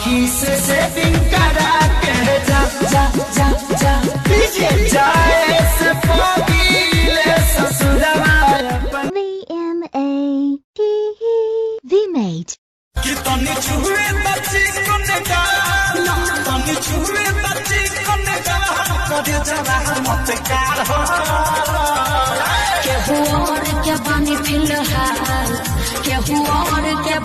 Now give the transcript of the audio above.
सखी से सेटिंग करा के जा जा जा जा जाए से पगीले ससुरवा VMAT कि तनी छुए बच्ची कोने का तनी छुए बच्ची कोने का करे जरा मत कार हो के हुआ और के बानी फिलहाल के हुआ और के